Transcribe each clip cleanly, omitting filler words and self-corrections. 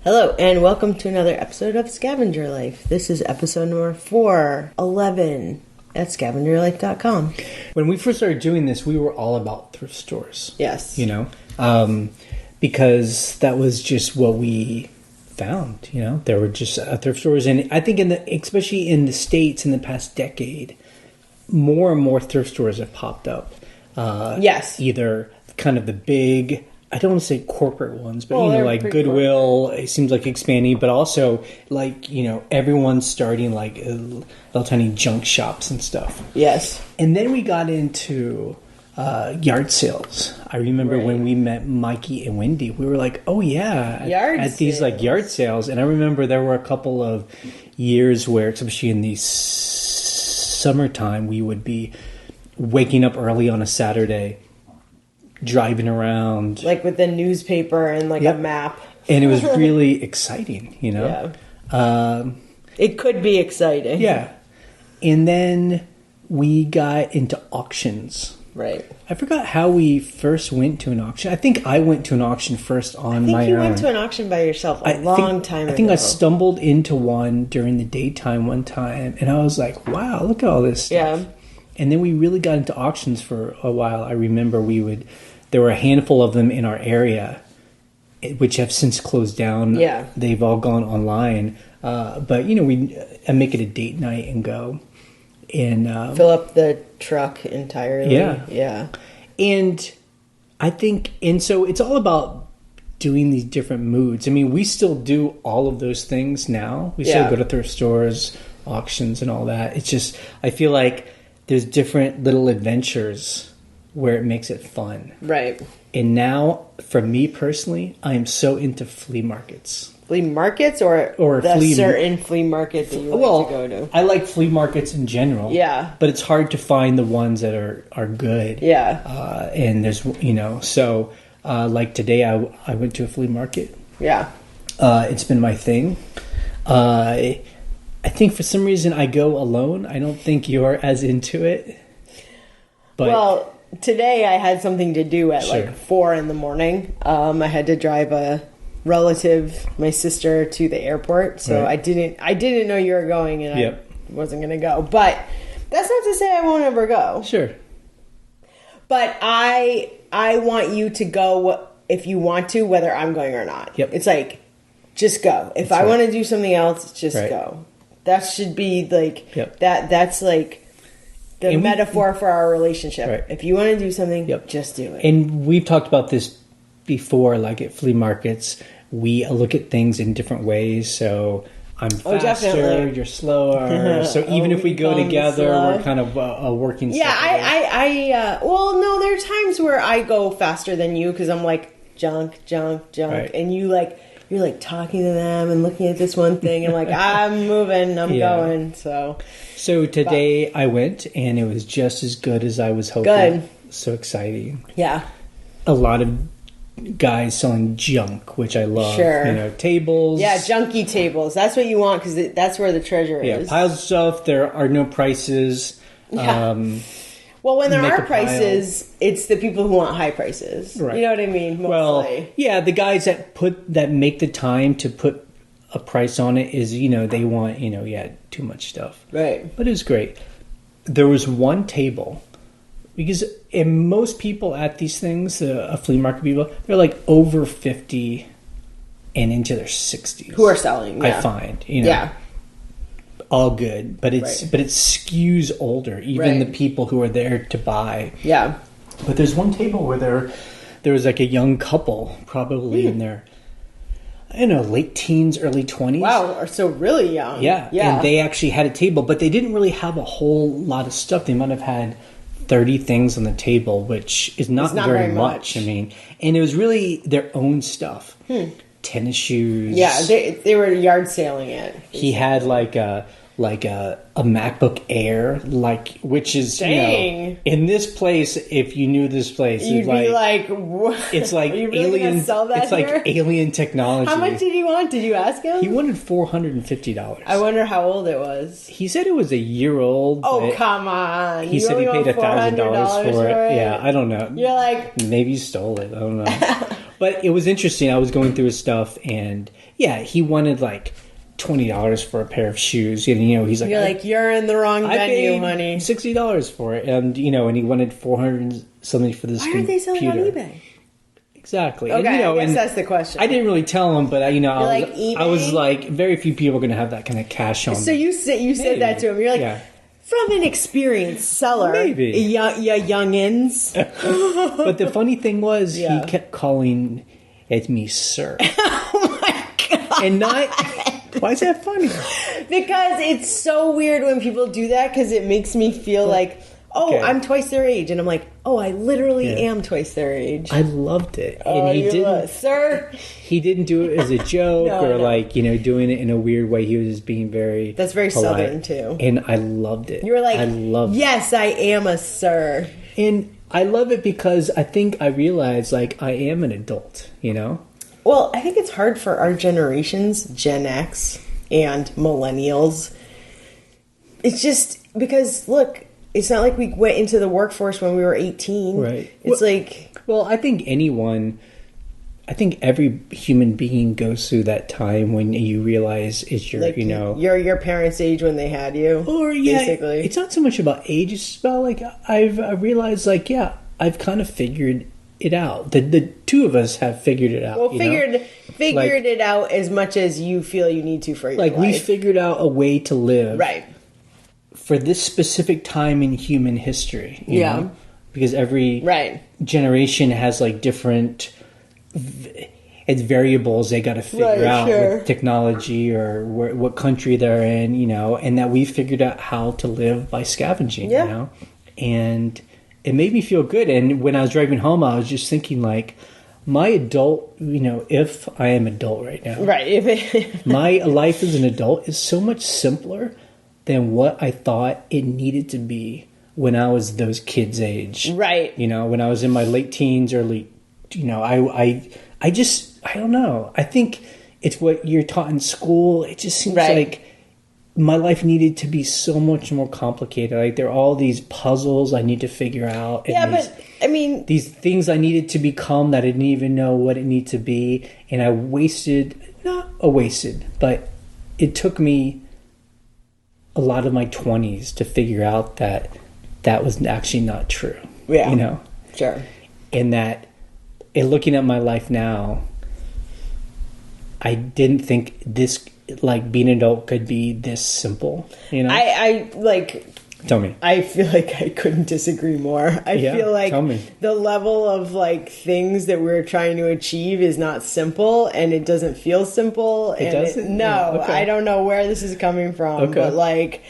Hello, and welcome to another episode of Scavenger Life. This is episode number 411 at scavengerlife.com. When we first started doing this, we were all about thrift stores. Yes. You know, because that was just what we found, you know. There were just thrift stores. And I think especially in the States in the past decade, more and more thrift stores have popped up. Yes. Either kind of the big, I don't want to say corporate ones, but, like Goodwill, it seems like expanding, but also, like, everyone's starting, like, little tiny junk shops and stuff. Yes. And then we got into yard sales. I remember when we met Mikey and Wendy, we were like, oh, yeah, at these, like, yard sales. And I remember there were a couple of years where, especially in the summertime, we would be waking up early on a Saturday, driving around, like with the newspaper and like a map, and it was really exciting, you know. It could be exciting. And then we got into auctions. Right. I forgot how we first went to an auction. I think I went to an auction first on my own. I think you went to an auction by yourself a long time ago. I think I stumbled into one during the daytime one time, and I was like, wow, look at all this stuff. Yeah. And then we really got into auctions for a while. I remember there were a handful of them in our area, which have since closed down. Yeah. They've all gone online. But, I make it a date night and go. And fill up the truck entirely. Yeah. And I think, and so it's all about doing these different moods. I mean, we still do all of those things now. We still go to thrift stores, auctions, and all that. It's just, I feel like there's different little adventures where it makes it fun. Right. And now, for me personally, I am so into flea markets. Flea markets or certain flea market that you like to go to? I like flea markets in general. Yeah. But it's hard to find the ones that are good. Yeah. And there's, so like today I went to a flea market. Yeah. It's been my thing. I think for some reason I go alone. I don't think you're as into it. But today I had something to do at like 4 a.m. I had to drive a relative, my sister, to the airport. So I didn't know you were going, and I wasn't going to go. But that's not to say I won't ever go. Sure. But I want you to go if you want to, whether I'm going or not. Yep. It's like, just go. If I want to do something else, just go. That should be like that's like the metaphor for our relationship. Right. If you want to do something, just do it. And we've talked about this before, like at flea markets, we look at things in different ways. So I'm faster, you're slower. So even if we go together, we're kind of working. Yeah, well, no, there are times where I go faster than you because I'm like junk, and you're like talking to them and looking at this one thing and like, I'm moving, I'm going. So today I went and it was just as good as I was hoping. Good. So exciting. Yeah. A lot of guys selling junk, which I love. Sure. Tables. Yeah, junky tables. That's what you want because that's where the treasure is. Yeah, piles of stuff. There are no prices. Yeah. Well, when there are prices, it's the people who want high prices. Right. You know what I mean? Mostly. Well, yeah, the guys that make the time to put a price on it is, they want, too much stuff. Right. But it was great. There was one table, because most people at these things, flea market people, they're like over 50 and into their 60s. Who are selling, I find, Yeah. All good, but it skews older, even the people who are there to buy. Yeah. But there's one table where there was like a young couple, probably in their, I don't know, late teens, early 20s. Wow, so really young. Yeah. And they actually had a table, but they didn't really have a whole lot of stuff. They might have had 30 things on the table, which is not very much. I mean, and it was really their own stuff. Tennis shoes. Yeah, they were yard sailing it. He had like a MacBook Air, which is in this place. If you knew this place, you'd be like, what? It's like Are you really alien. Sell that it's here? Like alien technology. How much did he want? Did you ask him? He wanted $450. I wonder how old it was. He said it was a year old. Oh, come on! He said he paid $1,000 for it. Yeah, I don't know. You're like, maybe you stole it. I don't know. But it was interesting. I was going through his stuff, and yeah, he wanted like $20 for a pair of shoes. And, he's like, you're in the wrong venue, honey. $60 for it. And, and he wanted $400 something for this computer. Why aren't they selling on eBay? Exactly. Okay, and, I guess that's the question. I didn't really tell him, but eBay? I was like, very few people are going to have that kind of cash on. So you said that to him. You're like, from an experienced seller, maybe youngins. But the funny thing was, he kept calling at me, sir. Oh my god! And not. Why is that funny? Because it's so weird when people do that. Because it makes me feel like, I'm twice their age, and I'm like, I literally am twice their age. I loved it, and he didn't, sir. He didn't do it as a joke doing it in a weird way. He was just being very. That's very polite. Southern too, and I loved it. You were like, I loved yes, it. I am a sir, and I love it because I think I realized like I am an adult. Well, I think it's hard for our generations, Gen X and millennials. It's just because, look, it's not like we went into the workforce when we were 18. Right. It's Well, I think every human being goes through that time when you realize it's your, You're your parents' age when they had you. Or, basically. It's not so much about age, it's about, like, I've realized, like, I've kind of figured it out. The two of us have figured it out. Well, figured it out as much as you feel you need to for your life. We figured out a way to live, right, for this specific time in human history. You know? Because every generation has like different variables they got to figure out with technology or what country they're in, and that we figured out how to live by scavenging, and it made me feel good. And when I was driving home, I was just thinking, like, my adult, if I am adult right now, my life as an adult is so much simpler than what I thought it needed to be when I was those kids' age. Right. When I was in my late teens, early, I don't know. I think it's what you're taught in school. It just seems like my life needed to be so much more complicated. Like, there are all these puzzles I need to figure out. And these things I needed to become that I didn't even know what it needed to be. And but it took me a lot of my 20s to figure out that was actually not true. Yeah. Sure. And that, in looking at my life now, I didn't think this, like, being an adult could be this simple. Tell me. I feel like I couldn't disagree more. I feel like the level of, like, things that we're trying to achieve is not simple, and it doesn't feel simple. It doesn't? I don't know where this is coming from. But, like,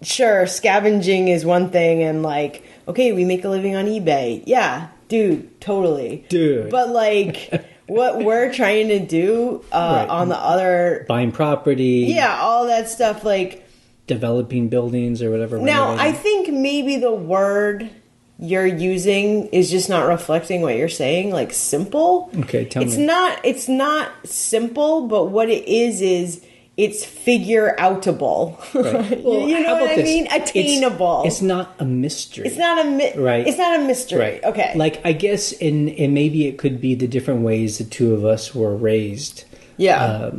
sure, scavenging is one thing, and, like, okay, we make a living on eBay. Yeah, dude, totally. But, like, what we're trying to do on the other... Buying property. Yeah, all that stuff, like... Developing buildings or whatever. Now, I think maybe the word you're using is just not reflecting what you're saying, like simple. Okay, tell me. It's not simple, but what it is it's figure-outable. Right. Well, you know what I mean? Attainable. It's not a mystery. It's not a right. It's not a mystery. Right. Okay. Like, I guess and maybe it could be the different ways the two of us were raised. Yeah.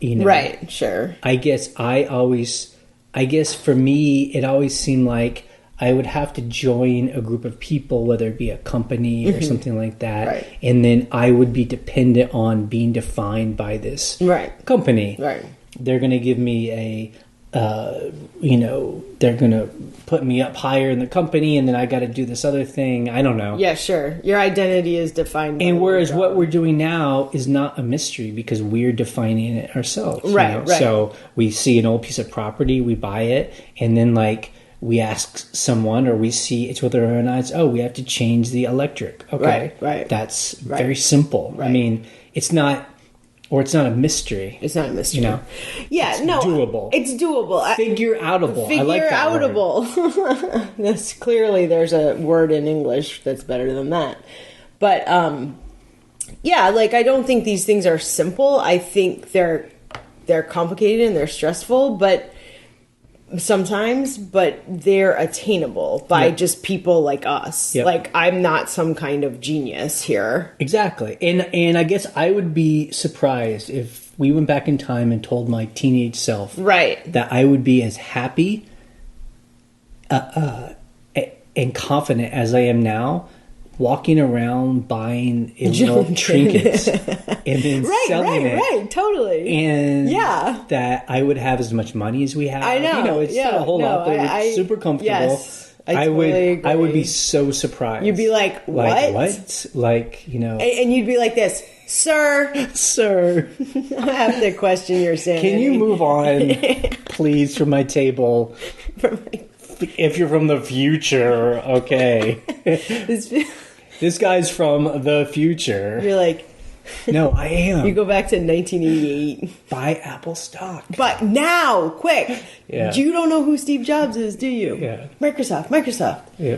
Right, sure. I guess for me, it always seemed like I would have to join a group of people, whether it be a company or something like that. Right. And then I would be dependent on being defined by this company. Right. They're going to give me they're going to put me up higher in the company, and then I got to do this other thing. I don't know. Yeah, sure. Your identity is defined by and whereas what we're doing now is not a mystery because we're defining it ourselves. Right. So we see an old piece of property, we buy it, and then, like, we ask someone or we see it's with our own eyes, we have to change the electric. Okay. Right. That's very simple. Right. I mean, it's not a mystery. It's not a mystery. Yeah, it's doable. It's doable. Figure-outable. I like that word. That's clearly, there's a word in English that's better than that. But, I don't think these things are simple. I think they're complicated and they're stressful, but sometimes, but they're attainable by just people like us. Yep. Like, I'm not some kind of genius here. Exactly. And I guess I would be surprised if we went back in time and told my teenage self that I would be as happy and confident as I am now, walking around buying little trinkets and then selling it. Right, totally. And that I would have as much money as we have. I know. It's not a whole lot, but it's super comfortable. Yes, I would be so surprised. You'd be like, what? What? Like, And you'd be like this, Sir. I have to question your sanity. Can you move on, please, from my table? If you're from the future, okay. This guy's from the future. You're like... No, I am. You go back to 1988. Buy Apple stock. But now, quick. Yeah. You don't know who Steve Jobs is, do you? Yeah. Microsoft. Yeah.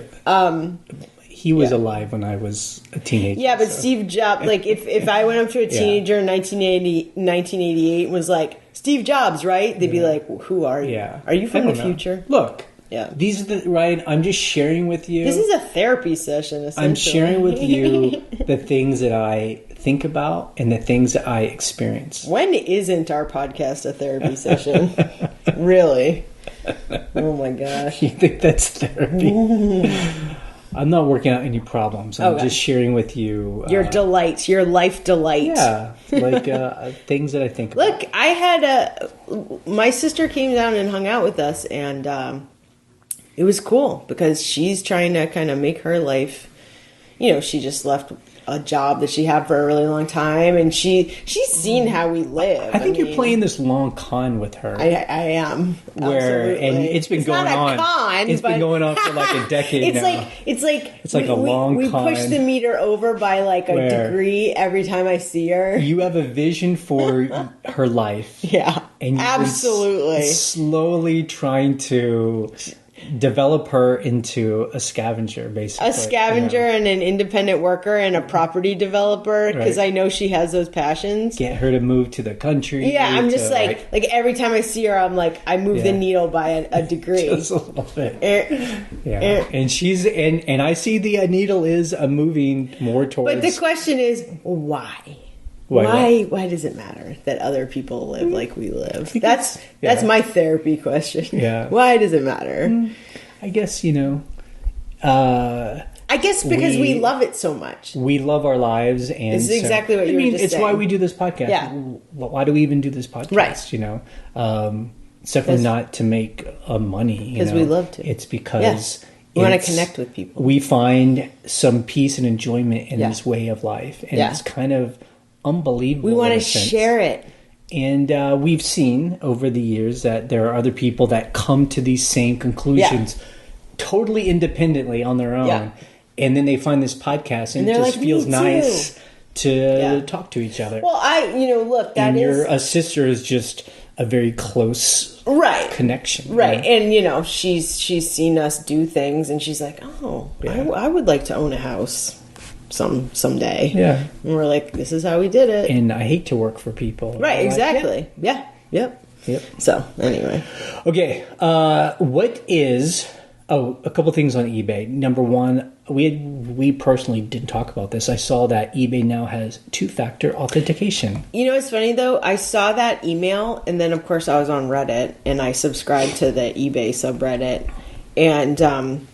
He was alive when I was a teenager. Yeah, but Steve Jobs, like, if I went up to a teenager in 1988 and was like, Steve Jobs, right? They'd be like, well, who are you? Yeah. Are you from the future? Look. Yeah. These are Ryan, I'm just sharing with you. This is a therapy session, essentially. I'm sharing with you the things that I think about and the things that I experience. When isn't our podcast a therapy session? Really? Oh my gosh. You think that's therapy? I'm not working out any problems. I'm just sharing with you... your delights, your life delight. Yeah, like things that I think about. Look, I had my sister came down and hung out with us, and it was cool because she's trying to kind of make her life... she just left a job that she had for a really long time, and she's seen how we live. I think you're playing this long con with her. I am. Absolutely. And it's been going on. It's been going on for like a decade now. It's like a long con. We push the meter over by like a degree every time I see her. You have a vision for her life. Yeah, and absolutely. Slowly trying to develop her into a scavenger, basically. A scavenger and an independent worker and a property developer, because I know she has those passions. Get her to move to the country. Yeah, I'm just like every time I see her, I'm like, I move the needle by a degree. Just a little bit. And she's, and I see the needle is moving more towards... But the question is, why? Why does it matter that other people live like we live? That's my therapy question. Yeah. Why does it matter? I guess, I guess because we love it so much. We love our lives, and this is exactly what you were just saying. It's why we do this podcast. Yeah. Why do we even do this podcast? Right. Except for not to make money. Because we love to. It's because we want to connect with people. We find some peace and enjoyment in this way of life, and it's kind of unbelievable. We want to share it. And we've seen over the years that there are other people that come to these same conclusions totally independently on their own. And then they find this podcast and it just feels nice to talk to each other. Well, look, your sister is just a very close connection. Right. And, she's seen us do things and she's like, I would like to own a house someday. Yeah. And we're like, this is how we did it. And I hate to work for people. Right, exactly. Yep. So, anyway. Okay. What is... Oh, a couple things on eBay. Number one, we personally didn't talk about this. I saw that eBay now has two-factor authentication. It's funny, though. I saw that email, and then, of course, I was on Reddit, and I subscribed to the eBay subreddit. And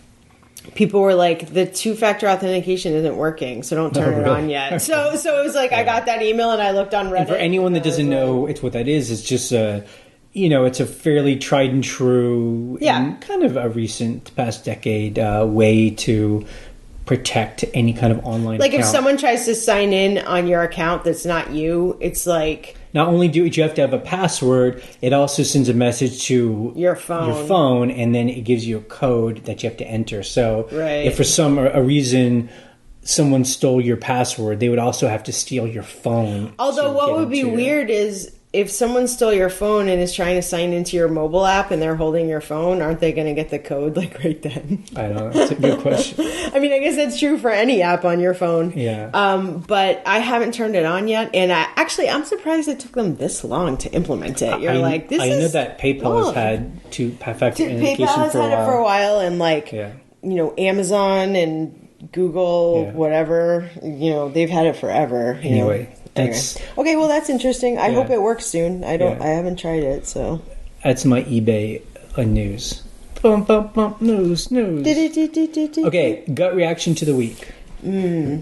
people were like, the two-factor authentication isn't working, so don't turn it on yet. So it was like, I got that email, and I looked on Reddit. And for anyone that doesn't know it's what that is, it's just a... it's a fairly tried and true, and kind of a recent past decade way to protect any kind of online account. If someone tries to sign in on your account that's not you, it's like... Not only do you have to have a password, it also sends a message to your phone, and then it gives you a code that you have to enter. So if for some reason someone stole your password, they would also have to steal your phone. Although what would be weird is... if someone stole your phone and is trying to sign into your mobile app and they're holding your phone, aren't they going to get the code like right then? I don't know. That's a good question. I mean, I guess that's true for any app on your phone. Yeah. But I haven't turned it on yet, and I'm surprised it took them this long to implement it. You're like, this is... I know that PayPal has had two-factor authentication PayPal has for a had while. it for a while, and Amazon and Google, whatever, they've had it forever. Anyway. Okay, well, that's interesting. I hope it works soon. I haven't tried it, so. That's my eBay news. Bump, bump, bump, news. Okay, gut reaction to the week.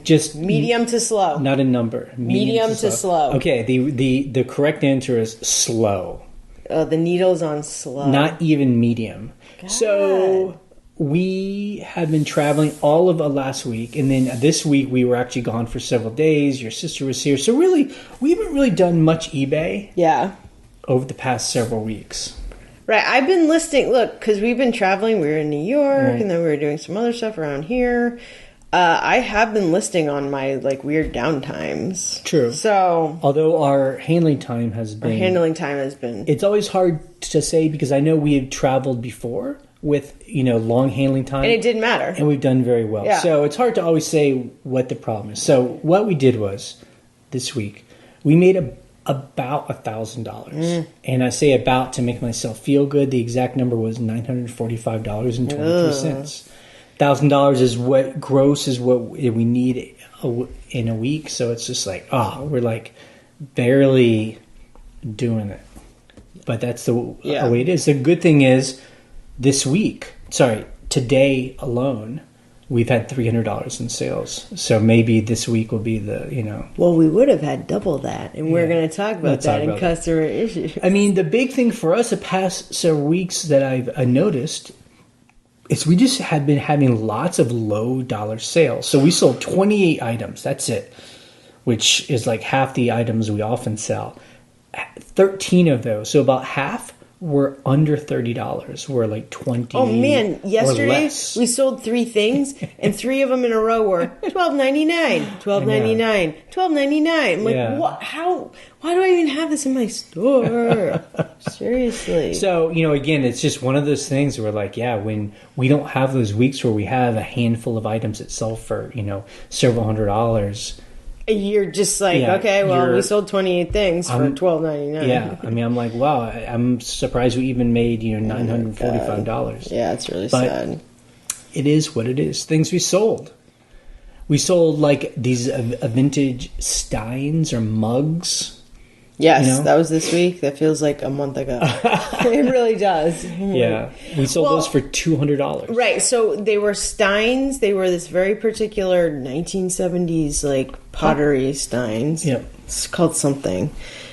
Just medium to slow. Not a number. Medium to slow. Okay, the correct answer is slow. The needle's on slow. Not even medium. God. So we have been traveling all of last week, and then this week we were actually gone for several days. Your sister was here. So really, we haven't really done much eBay over the past several weeks. Right. I've been listing, look, because we've been traveling. We were in New York, and then we were doing some other stuff around here. I have been listing on my, weird downtimes. True. So, although our handling time has been... It's always hard to say because I know we have traveled before with, long handling time. And it didn't matter. And we've done very well. Yeah. So it's hard to always say what the problem is. So what we did was, this week, we made about $1,000. And I say about to make myself feel good. The exact number was $945.23. $1,000 is what gross is what we need in a week. So it's just we're barely doing it. But that's the way it is. The good thing is, today alone, we've had $300 in sales. So maybe this week will be the, Well, we would have had double that. And we're going to talk about that in customer issues. I mean, the big thing for us the past several weeks that I've noticed is we just have been having lots of low dollar sales. So we sold 28 items. That's it. Which is half the items we often sell. 13 of those. So about half were under $30. We're $20. Oh man! Yesterday we sold 3 things, and 3 of them in a row were $12.99, $12.99, $12.99. I'm like, what? How? Why do I even have this in my store? Seriously. So again, it's just one of those things where when we don't have those weeks where we have a handful of items that sell for several $100s. You're just okay, well, we sold 28 things for $12.99. Yeah, I mean, I'm like, wow, I'm surprised we even made, $945. Yeah, it's really sad. It is what it is. Things we sold. We sold, these vintage Steins or mugs. Yes, that was this week. That feels like a month ago. It really does. Yeah. We sold those for $200. Right. So they were Steins. They were this very particular 1970s pottery Steins. Yep. It's called something.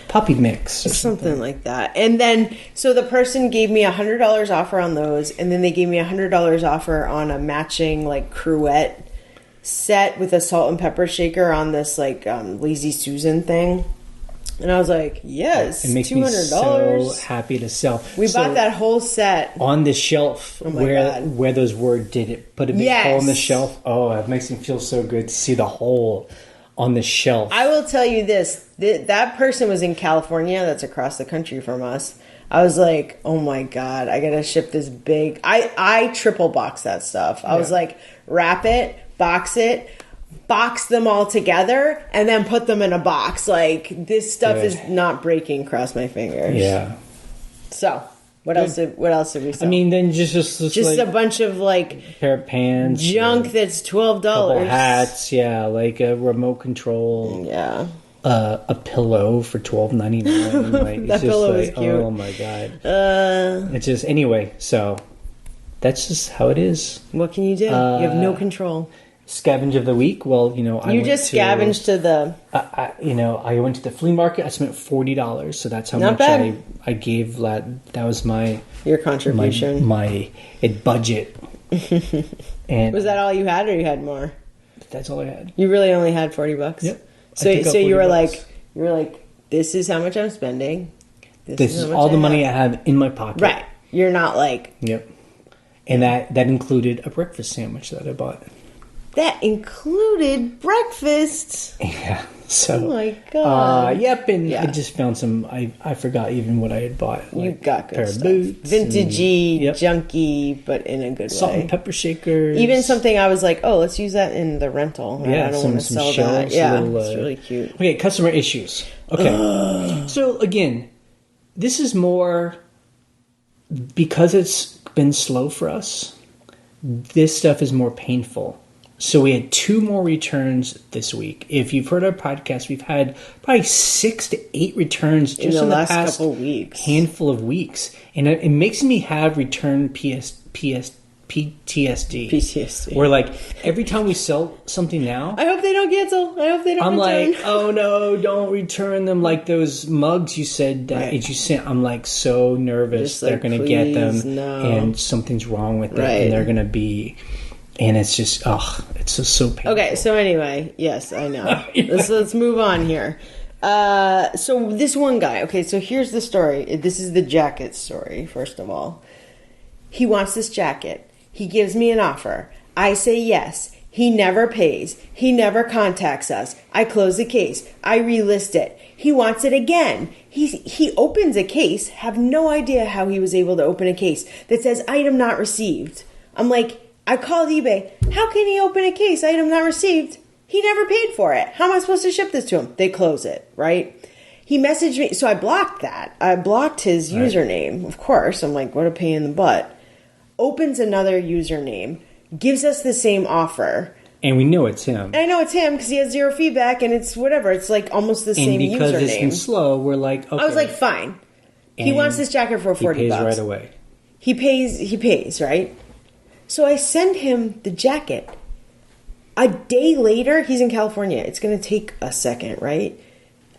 Puppy mix. Something like that. And then, so the person gave me $100 offer on those. And then they gave me $100 offer on a matching cruette set with a salt and pepper shaker on this Lazy Susan thing. And I was like, yes, it makes $200. Me so happy to sell. We bought that whole set. On the shelf where those were, did it put a big hole in the shelf? Oh, it makes me feel so good to see the hole on the shelf. I will tell you this. That person was in California. That's across the country from us. I was like, oh my God, I got to ship this big. I triple box that stuff. I was like, wrap it, box them all together, and then put them in a box. This stuff is not breaking. Cross my fingers. Yeah. So, what else did we sell? I mean, then just a bunch of pair of pants, junk that's $12. Couple hats, a remote control. Yeah. A pillow for $12.99. That pillow is cute. Oh my God. It's just anyway. So that's just how it is. What can you do? You have no control. Scavenge of the week. Well, you just scavenged to the. I went to the flea market. I spent $40, so that's how Not much bad. I gave. That was your contribution. My budget. And was that all you had, or you had more? That's all I had. You really only had $40. Yep. So you were like, this is how much I'm spending. This is all the money I have in my pocket. Right. You're not Yep. And that included a breakfast sandwich that I bought. That included breakfast. Yeah. So, oh my god! Yep, and I just found some. I forgot even what I had bought. You got good pair stuff. Of boots, vintagey, junky, but in a good salt way. And pepper shakers. Even something I was like, oh, let's use that in the rental. I don't want to sell shelves, that. Yeah, little, it's really cute. Okay, customer issues. Okay, so again, this is more because it's been slow for us. This stuff is more painful. So we had 2 more returns this week. If you've heard our podcast, we've had probably 6 to 8 returns just in the last past couple weeks. Handful of weeks. And it makes me have return PTSD. Where like every time we sell something now, I hope they don't cancel. I hope they don't return. Like, oh no, don't return them. Like those mugs you said that you sent. I'm like so nervous they're going to get them and something's wrong with it and they're going to be... And it's just, it's just so painful. Okay, so anyway, yes, I know. Let's move on here. So this one guy, okay, so here's the story. This is the jacket story, first of all. He wants this jacket. He gives me an offer. I say yes. He never pays. He never contacts us. I close the case. I relist it. He wants it again. He opens a case. Have no idea how he was able to open a case that says item not received. I'm like... I called eBay. How can he open a case? Item not received. He never paid for it. How am I supposed to ship this to him? They close it, right? He messaged me. So I blocked that. I blocked his username, of course. I'm like, what a pain in the butt. Opens another username. Gives us the same offer. And we know it's him. And I know it's him because he has 0 feedback and it's whatever. It's like almost the same username. And because it's been slow, we're like, okay. I was like, fine. He wants this jacket for $40. He pays right away. He pays, right? So I send him the jacket. A day later, he's in California. It's going to take a second, right?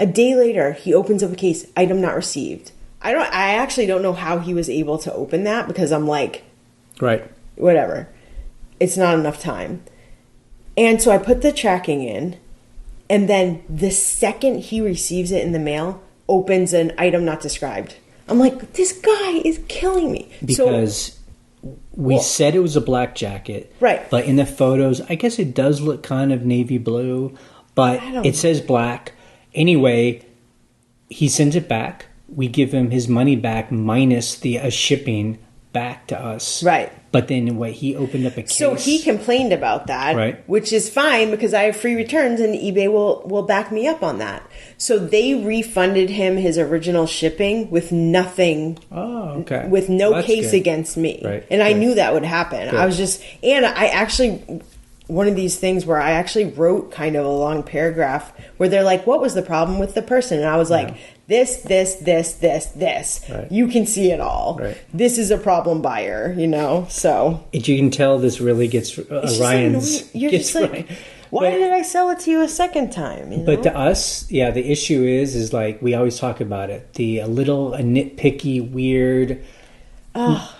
A day later, he opens up a case, item not received. I actually don't know how he was able to open that because I'm like, right, whatever. It's not enough time. And so I put the tracking in, and then the second he receives it in the mail, opens an item not described. I'm like, this guy is killing me. Because we said it was a black jacket. Right. But in the photos, I guess it does look kind of navy blue, but it says black. Anyway, he sends it back. We give him his money back minus the shipping back to us. Right. But then he opened up a case. So he complained about that, right? Which is fine because I have free returns and eBay will back me up on that. So they refunded him his original shipping with nothing. Oh, okay. With no case against me. Right. And I knew that would happen. Good. I was just, and I actually, one of these things where I actually wrote kind of a long paragraph where they're like, what was the problem with the person? And I was like, this. Right. You can see it all. Right. This is a problem buyer, so. You can tell this really gets Ryan's. You're just like, why did I sell it to you a second time? But to us, the issue is like, we always talk about it. The little nitpicky, weird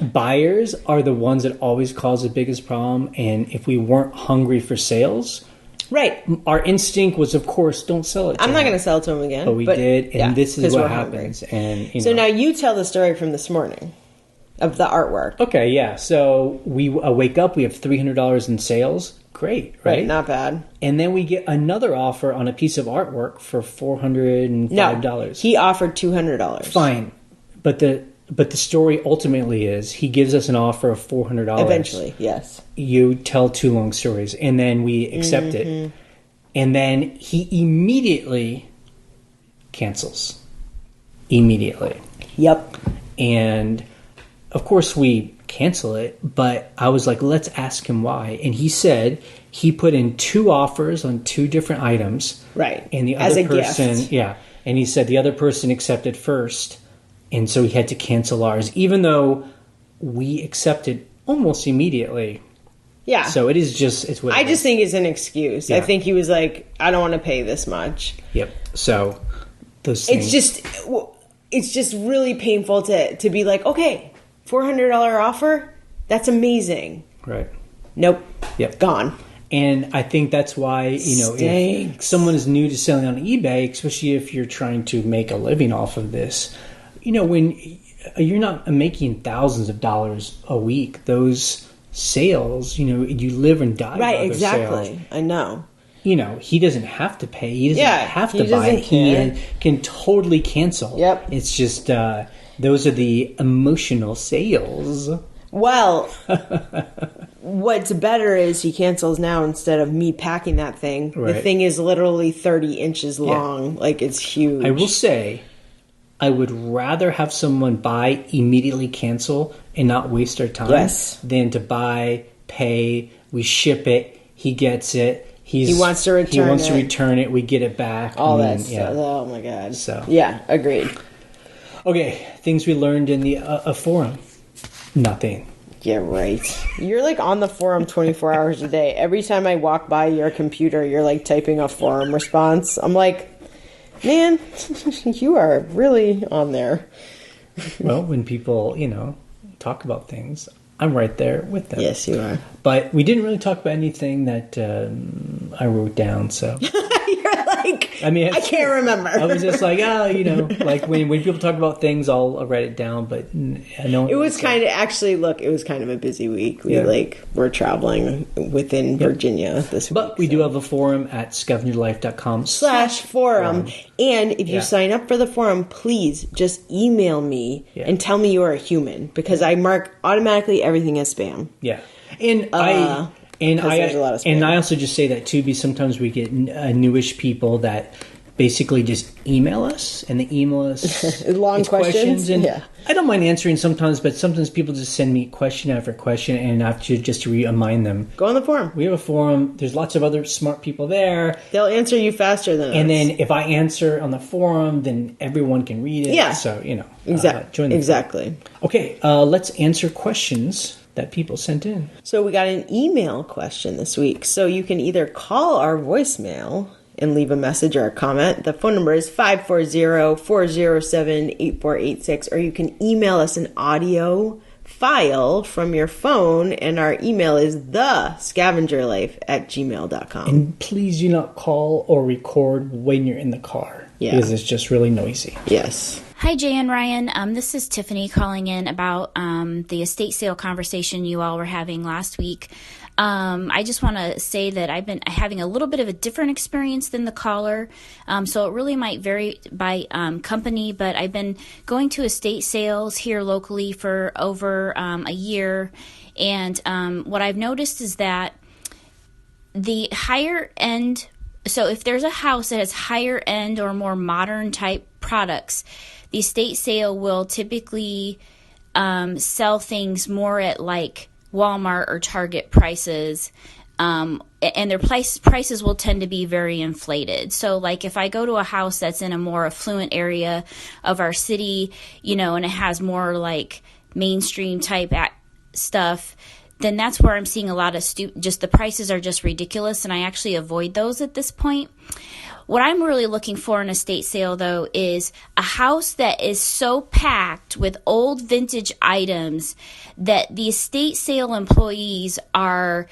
buyers are the ones that always cause the biggest problem. And if we weren't hungry for sales... Right. Our instinct was, of course, don't sell it to him. I'm not going to sell it to him again. But we did, and this is what happens. And so now you tell the story from this morning of the artwork. Okay, yeah. So we wake up, we have $300 in sales. Great, right? Not bad. And then we get another offer on a piece of artwork for $405. No, he offered $200. Fine. But the story ultimately is he gives us an offer of $400. Eventually, yes. You tell 2 long stories, and then we accept it. And then he immediately cancels. Immediately. Yep. And, of course, we cancel it, but I was like, let's ask him why. And he said he put in 2 offers on 2 different items. Right. And the other person... gift. Yeah. And he said the other person accepted first. And so he had to cancel ours, even though we accepted almost immediately. Yeah. So it is just, it's what I just think it's an excuse. Yeah. I think he was like, I don't want to pay this much. Yep. So those things. It's just really painful to be like, okay, $400 offer? That's amazing. Right. Nope. Yep. Gone. And I think that's why, if someone is new to selling on eBay, especially if you're trying to make a living off of this, when you're not making thousands of dollars a week, those sales, you live and die. Right, by those exactly. sales. I know. he doesn't have to pay. He doesn't have to buy it. He can totally cancel. Yep. It's just those are the emotional sales. Well, what's better is he cancels now instead of me packing that thing. Right. The thing is literally 30 inches long. Yeah. Like, it's huge. I will say, I would rather have someone buy, immediately cancel, and not waste their time than to buy, pay, we ship it, he gets it. He wants to return it. We get it back. All that stuff. Oh, my God. So. Yeah, agreed. Okay, things we learned in the forum. Nothing. Yeah, right. You're like on the forum 24 hours a day. Every time I walk by your computer, you're like typing a forum response. I'm like, man, you are really on there. Well, when people, talk about things, I'm right there with them. Yes, you are. But we didn't really talk about anything that I wrote down, so... You're like, I can't remember. I was just like, like when people talk about things, I'll write it down, but I know... It was kind of a busy week. We're traveling within Virginia this week. But we do have a forum at scavengerlife.com/forum. And if you sign up for the forum, please just email me and tell me you are a human, because I mark automatically everything as spam. Yeah. And I also just say that too, because sometimes we get newish people that basically just email us, and they email us long questions. And I don't mind answering sometimes, but sometimes people just send me question after question, and I have to just remind them. Go on the forum. We have a forum. There's lots of other smart people there. They'll answer you faster than us. And then if I answer on the forum, then everyone can read it. Yeah. So, join the forum. Okay, let's answer questions that people sent in. So we got an email question this week. So you can either call our voicemail and leave a message or a comment. The phone number is 540-407-8486, or you can email us an audio file from your phone, and our email is thescavengerlife@gmail.com. And please do not call or record when you're in the car, because it's just really noisy. Yes. Hi, Jay and Ryan. This is Tiffany calling in about the estate sale conversation you all were having last week. I just want to say that I've been having a little bit of a different experience than the caller. So it really might vary by company, but I've been going to estate sales here locally for over a year. And what I've noticed is that the higher end, so if there's a house that has higher end or more modern type products, the estate sale will typically sell things more at like Walmart or Target prices, and their prices will tend to be very inflated. So like if I go to a house that's in a more affluent area of our city, and it has more like mainstream type stuff, then that's where I'm seeing a lot of just the prices are just ridiculous, and I actually avoid those at this point. What I'm really looking for in a estate sale, though, is a house that is so packed with old vintage items that the estate sale employees are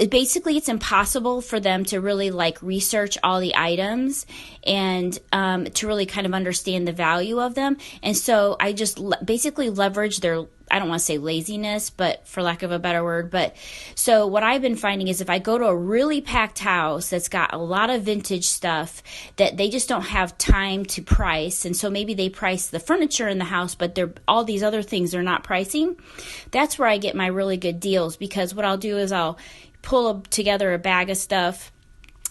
basically, it's impossible for them to really like research all the items and to really kind of understand the value of them. And so I just basically leverage their, I don't want to say laziness, but for lack of a better word. But so what I've been finding is if I go to a really packed house that's got a lot of vintage stuff that they just don't have time to price, and so maybe they price the furniture in the house, but they're all these other things they're not pricing, that's where I get my really good deals, because what I'll do is I'll pull together a bag of stuff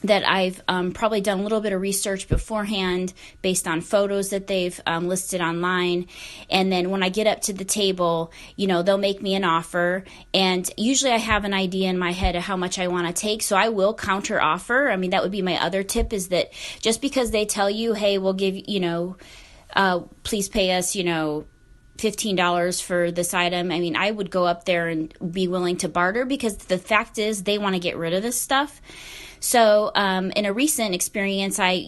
that I've probably done a little bit of research beforehand based on photos that they've listed online. And then when I get up to the table, they'll make me an offer. And usually I have an idea in my head of how much I want to take. So I will counter offer. I mean, that would be my other tip, is that just because they tell you, hey, we'll give, please pay us, $15 for this item. I mean, I would go up there and be willing to barter, because the fact is they want to get rid of this stuff. So in a recent experience, I,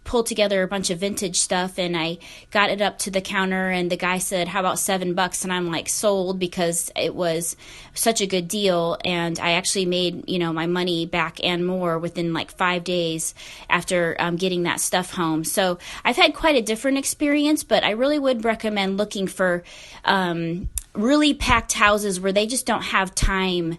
pulled together a bunch of vintage stuff, and I got it up to the counter, and the guy said, how about $7? And I'm like, sold, because it was such a good deal. And I actually made, my money back and more within like 5 days after getting that stuff home. So I've had quite a different experience, but I really would recommend looking for really packed houses where they just don't have time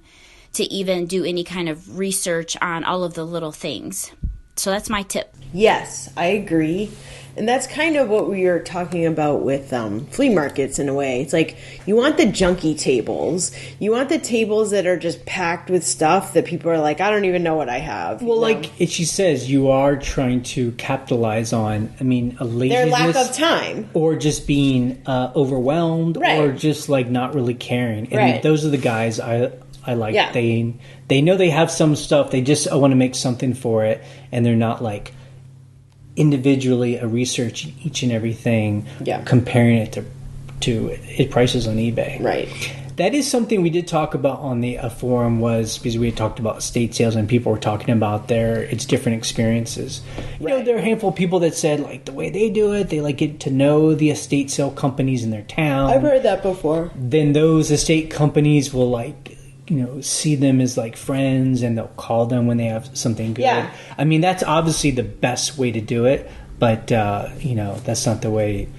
to even do any kind of research on all of the little things. So that's my tip. Yes, I agree. And that's kind of what we were talking about with flea markets in a way. It's like you want the junky tables. You want the tables that are just packed with stuff that people are like, I don't even know what I have. Well, like she says, you are trying to capitalize on, a laziness. Their lack of time. Or just being overwhelmed, right. Or just like not really caring. And right. Those are the guys I like. Yeah. They know they have some stuff. They just want to make something for it. And they're not like individually research each and everything, comparing it to prices on eBay. Right. That is something we did talk about on the forum, was because we had talked about estate sales and people were talking about its different experiences. You know, there are a handful of people that said like the way they do it, they like get to know the estate sale companies in their town. I've heard that before. Then those estate companies will like, see them as like friends, and they'll call them when they have something good. Yeah. That's obviously the best way to do it, but that's not the way it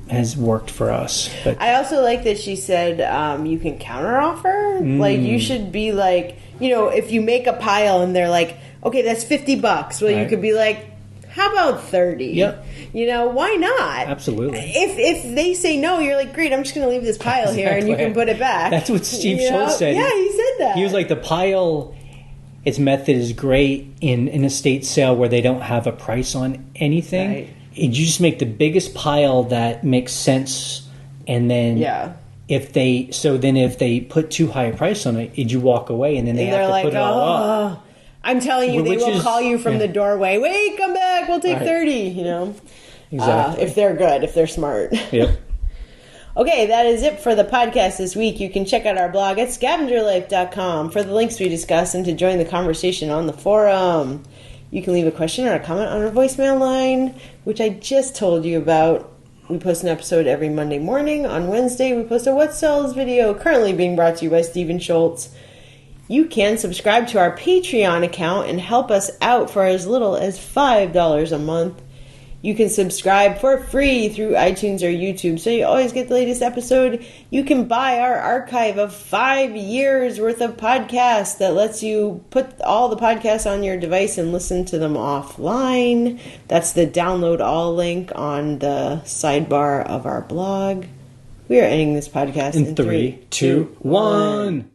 has worked for us. But I also like that she said you can counteroffer. Like you should be like, if you make a pile and they're like, okay, that's $50. Well, right. You could be like, how about 30? Yep. Why not? Absolutely. If they say no, you're like, great, I'm just going to leave this pile here and you can put it back. That's what Steve Schultz said. Yeah, he said that. He was like, the pile, its method is great in an estate sale where they don't have a price on anything. Right. You just make the biggest pile that makes sense, and then if they put too high a price on it, you walk away, and then they have to put it all up. I'm telling you, they will call you from the doorway. Wait, come back. We'll take 30. Exactly. If they're good, if they're smart. Yep. Okay, that is it for the podcast this week. You can check out our blog at scavengerlife.com for the links we discuss and to join the conversation on the forum. You can leave a question or a comment on our voicemail line, which I just told you about. We post an episode every Monday morning. On Wednesday, we post a What Sells video, currently being brought to you by Stephen Schultz. You can subscribe to our Patreon account and help us out for as little as $5 a month. You can subscribe for free through iTunes or YouTube, so you always get the latest episode. You can buy our archive of 5 years worth of podcasts that lets you put all the podcasts on your device and listen to them offline. That's the download all link on the sidebar of our blog. We are ending this podcast in 3, 2, 1.